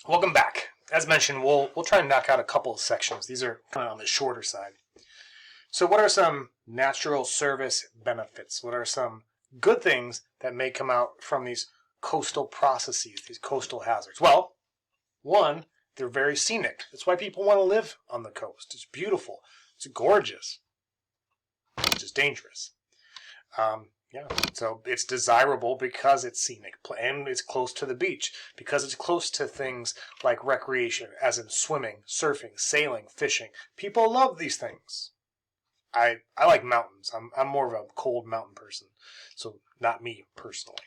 Welcome back. As mentioned, we'll try and knock out a couple of sections. These are kind of on the shorter side. So what are some natural service benefits? What are some good things that may come out from these coastal processes, these coastal hazards? Well, one, they're very scenic. That's why people want to live on the coast. It's beautiful. It's gorgeous. It's just dangerous. Yeah, so it's desirable because it's scenic and it's close to the beach, because it's close to things like recreation, as in swimming, surfing, sailing, fishing. People love these things. I like mountains. I'm more of a cold mountain person, so not me personally.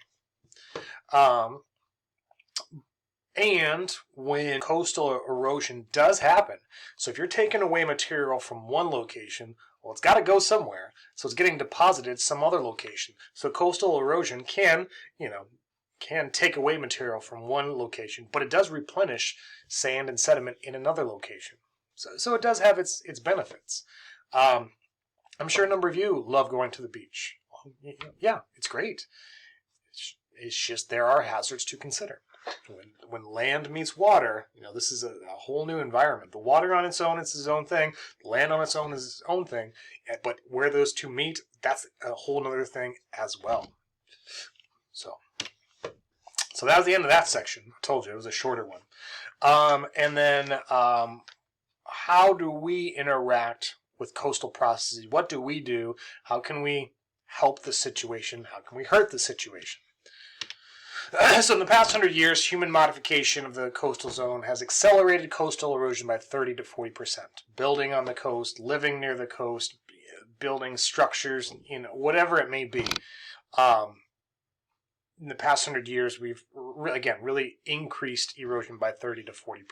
And when coastal erosion does happen, so if you're taking away material from one location, well, it's got to go somewhere. So it's getting deposited some other location. So coastal erosion can take away material from one location, but it does replenish sand and sediment in another location. So it does have its benefits. I'm sure a number of you love going to the beach. Well, yeah, it's great. It's just there are hazards to consider. When land meets water, this is a whole new environment. The water on its own is its own thing. The land on its own is its own thing. But where those two meet, that's a whole other thing as well. So that was the end of that section. I told you it was a shorter one. And then how do we interact with coastal processes? What do we do? How can we help the situation? How can we hurt the situation? So in the past 100 years, human modification of the coastal zone has accelerated coastal erosion by 30 to 40%. Building on the coast, living near the coast, building structures, whatever it may be. In the past 100 years, we've, again, really increased erosion by 30 to 40%.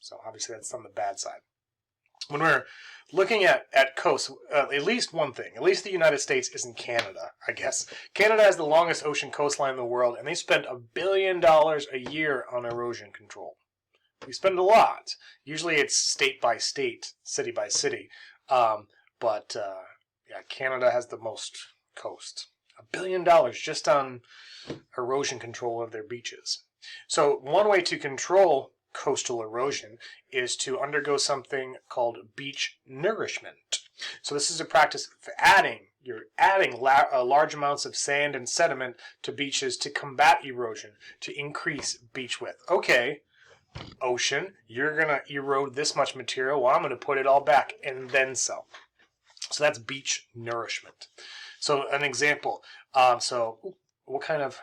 So obviously that's on the bad side. When we're looking at coasts, at least one thing, at least the United States isn't Canada, I guess. Canada has the longest ocean coastline in the world, and they spend $1 billion a year on erosion control. We spend a lot. Usually it's state by state, city by city. But Canada has the most coast. $1 billion just on erosion control of their beaches. So one way to control coastal erosion is to undergo something called beach nourishment. So this is a practice of adding large amounts of sand and sediment to beaches to combat erosion, to increase beach width. Okay, ocean, you're going to erode this much material. Well, I'm going to put it all back and then some. So that's beach nourishment. So an example. What kind of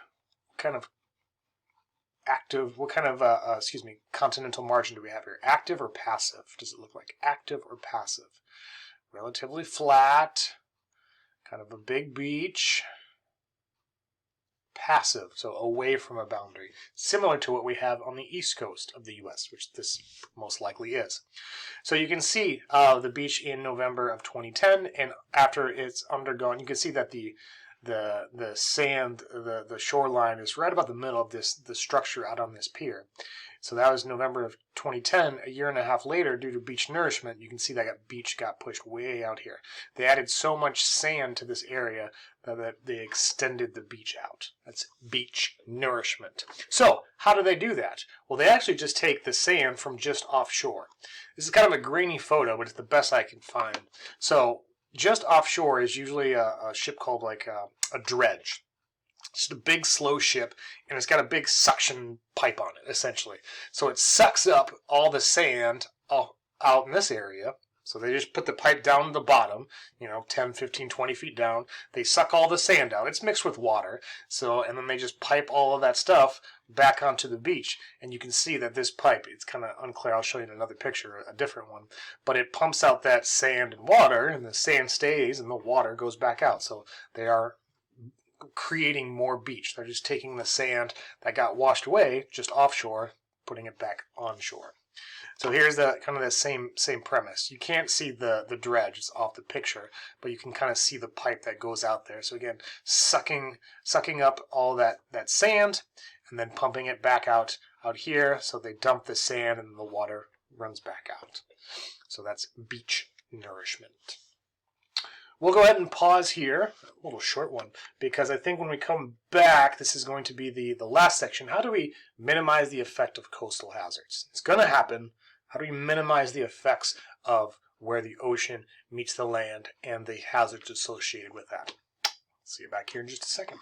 continental margin do we have here? Active or passive? Does it look like active or passive? Relatively flat, kind of a big beach. Passive, so away from a boundary. Similar to what we have on the east coast of the U.S., which this most likely is. So you can see the beach in November of 2010, and after it's undergone, you can see that the sand, the shoreline is right about the middle of the structure out on this pier. So that was November of 2010. A year and a half later, due to beach nourishment, you can see that beach got pushed way out here. They added so much sand to this area that they extended the beach out. That's beach nourishment. So how do they do that? Well, they actually just take the sand from just offshore. This is kind of a grainy photo, but it's the best I can find. So just offshore is usually a ship called like a dredge. It's just a big slow ship, and it's got a big suction pipe on it, essentially. So it sucks up all the sand out in this area. So they just put the pipe down to the bottom, 10, 15, 20 feet down. They suck all the sand out. It's mixed with water. And then they just pipe all of that stuff back onto the beach. And you can see that this pipe, it's kind of unclear. I'll show you in another picture, a different one. But it pumps out that sand and water, and the sand stays, and the water goes back out. So they are creating more beach. They're just taking the sand that got washed away just offshore, putting it back onshore. So here's the kind of the same premise. You can't see the dredge, it's off the picture, but you can kind of see the pipe that goes out there. So again, sucking up all that sand and then pumping it back out here. So they dump the sand and the water runs back out. So that's beach nourishment. we'll go ahead and pause here, a little short one, because I think when we come back, this is going to be the last section. How do we minimize the effect of coastal hazards? It's going to happen. How do we minimize the effects of where the ocean meets the land and the hazards associated with that? See you back here in just a second.